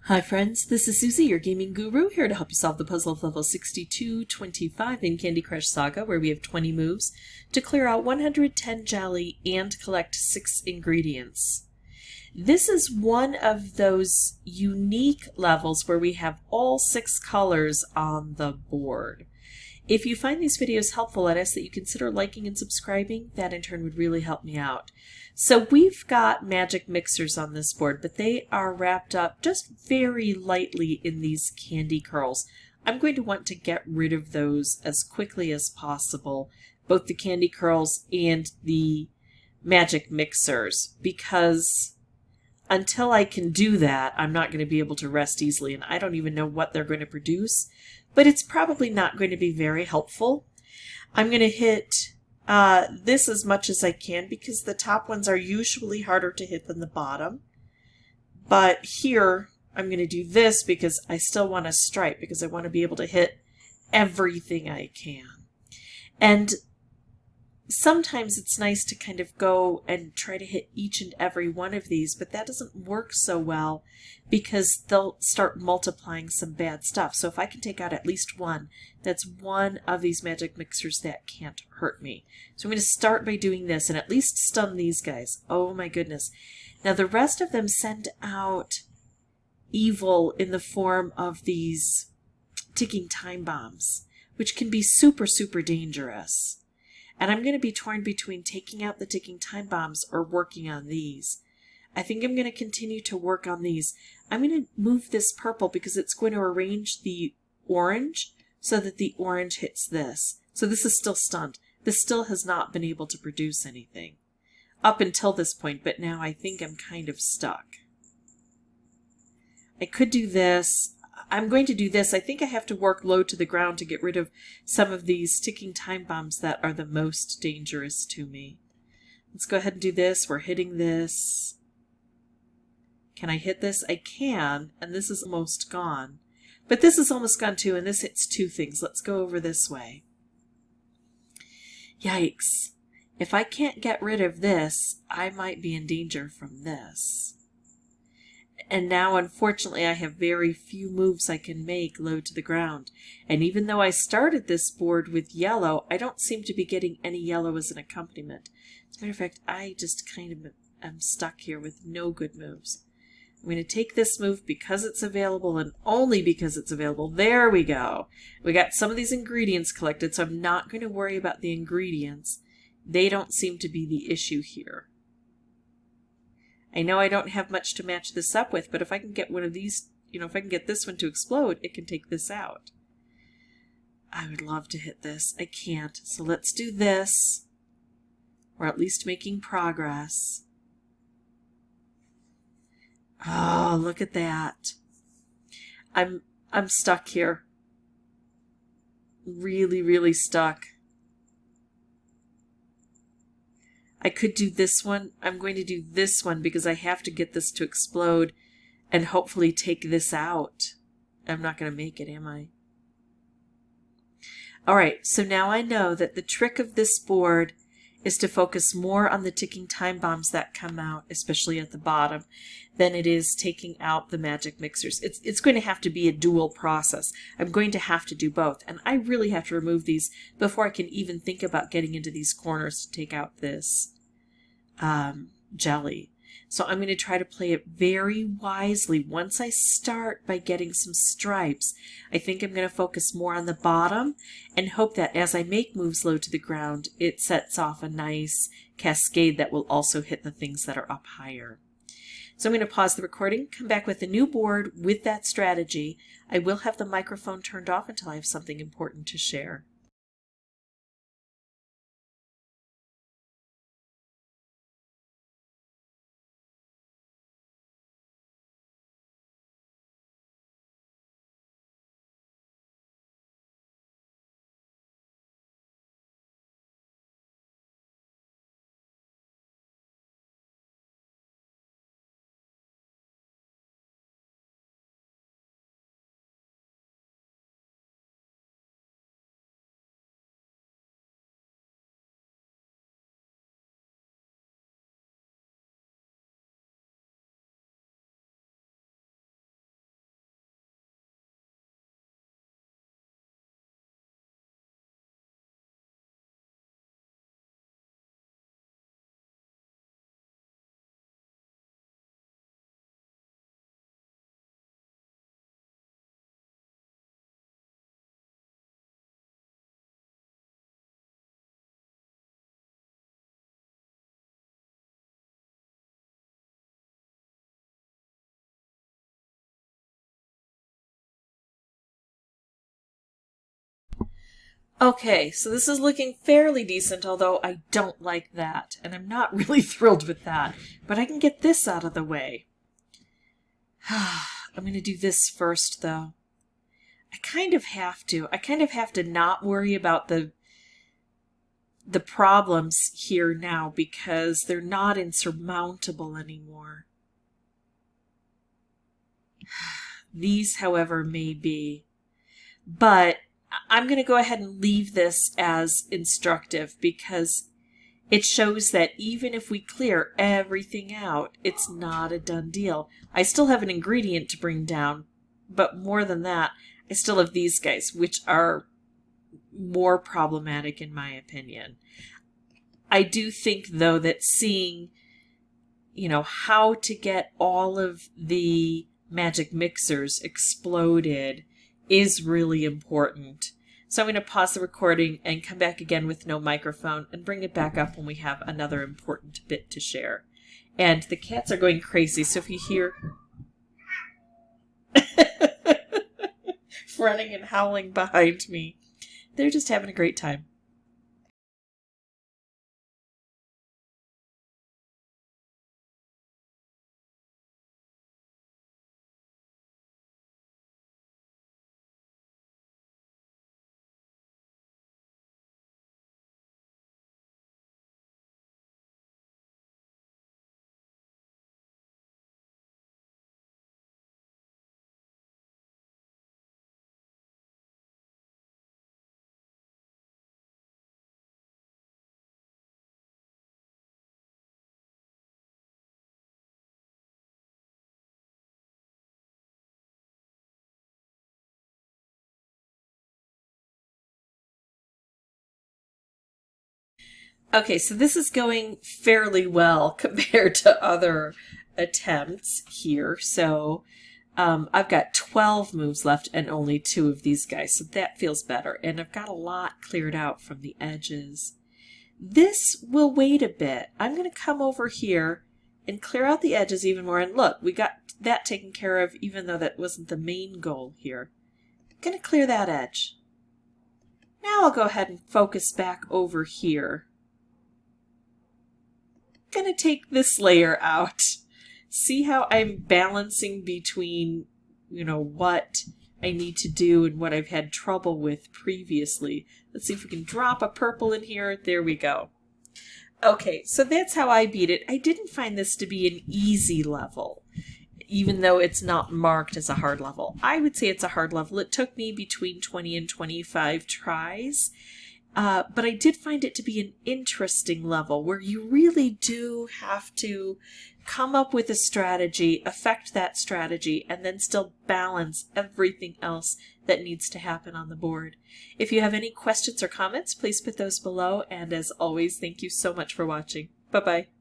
Hi friends, this is Susie, your gaming guru, here to help you solve the puzzle of level 6225 in Candy Crush Saga, where we have 20 moves to clear out 110 jelly and collect 6 ingredients. This is one of those unique levels where we have all 6 colors on the board. If you find these videos helpful, I'd ask that you consider liking and subscribing. That in turn would really help me out. So we've got magic mixers on this board, but they are wrapped up just very lightly in these candy curls. I'm going to want to get rid of those as quickly as possible, both the candy curls and the magic mixers, because until I can do that, I'm not going to be able to rest easily, and I don't even know what they're going to produce, but it's probably not going to be very helpful. I'm going to hit this as much as I can because the top ones are usually harder to hit than the bottom. But here, I'm going to do this because I still want to stripe, because I want to be able to hit everything I can. And sometimes it's nice to kind of go and try to hit each and every one of these, but that doesn't work so well because they'll start multiplying some bad stuff. So if I can take out at least one, that's one of these magic mixers that can't hurt me. So I'm going to start by doing this and at least stun these guys. Oh my goodness. Now the rest of them send out evil in the form of these ticking time bombs, which can be super, super dangerous. And I'm going to be torn between taking out the ticking time bombs or working on these. I think I'm going to continue to work on these. I'm going to move this purple because it's going to arrange the orange so that the orange hits this. So this is still stunned. This still has not been able to produce anything up until this point, but now I think I'm kind of stuck. I could do this. I'm going to do this. I think I have to work low to the ground to get rid of some of these ticking time bombs that are the most dangerous to me. Let's go ahead and do this. We're hitting this. Can I hit this? I can, and this is almost gone. But this is almost gone too, and this hits two things. Let's go over this way. Yikes. If I can't get rid of this, I might be in danger from this. And now, unfortunately, I have very few moves I can make low to the ground. And even though I started this board with yellow, I don't seem to be getting any yellow as an accompaniment. As a matter of fact, I just kind of am stuck here with no good moves. I'm going to take this move because it's available and only because it's available. There we go. We got some of these ingredients collected, so I'm not going to worry about the ingredients. They don't seem to be the issue here. I know I don't have much to match this up with, but if I can get one of these, if I can get this one to explode, it can take this out. I would love to hit this. I can't. So let's do this. Or at least making progress. Oh, look at that. I'm stuck here. Really, really stuck. I could do this one. I'm going to do this one because I have to get this to explode and hopefully take this out. I'm not going to make it, am I? All right, so now I know that the trick of this board is to focus more on the ticking time bombs that come out, especially at the bottom, than it is taking out the magic mixers. It's going to have to be a dual process. I'm going to have to do both, and I really have to remove these before I can even think about getting into these corners to take out this jelly. So I'm going to try to play it very wisely. Once I start by getting some stripes, I think I'm going to focus more on the bottom and hope that as I make moves low to the ground, it sets off a nice cascade that will also hit the things that are up higher. So I'm going to pause the recording, come back with a new board with that strategy. I will have the microphone turned off until I have something important to share. Okay, so this is looking fairly decent, although I don't like that, and I'm not really thrilled with that. But I can get this out of the way. I'm going to do this first, though. I kind of have to. I kind of have to not worry about the problems here now because they're not insurmountable anymore. These, however, may be. But I'm going to go ahead and leave this as instructive because it shows that even if we clear everything out, it's not a done deal. I still have an ingredient to bring down, but more than that, I still have these guys, which are more problematic in my opinion. I do think, though, that seeing, how to get all of the magic mixers exploded is really important. So I'm going to pause the recording and come back again with no microphone and bring it back up when we have another important bit to share. And the cats are going crazy, so if you hear running and howling behind me, they're just having a great time. Okay, so this is going fairly well compared to other attempts here. So I've got 12 moves left and only 2 of these guys, so that feels better. And I've got a lot cleared out from the edges. This will wait a bit. I'm going to come over here and clear out the edges even more. And look, we got that taken care of even though that wasn't the main goal here. I'm going to clear that edge. Now I'll go ahead and focus back over here. Going to take this layer out. See how I'm balancing between, what I need to do and what I've had trouble with previously. Let's see if we can drop a purple in here. There we go. Okay, so that's how I beat it. I didn't find this to be an easy level, even though it's not marked as a hard level. I would say it's a hard level. It took me between 20 and 25 tries. But I did find it to be an interesting level where you really do have to come up with a strategy, affect that strategy, and then still balance everything else that needs to happen on the board. If you have any questions or comments, please put those below. And as always, thank you so much for watching. Bye-bye.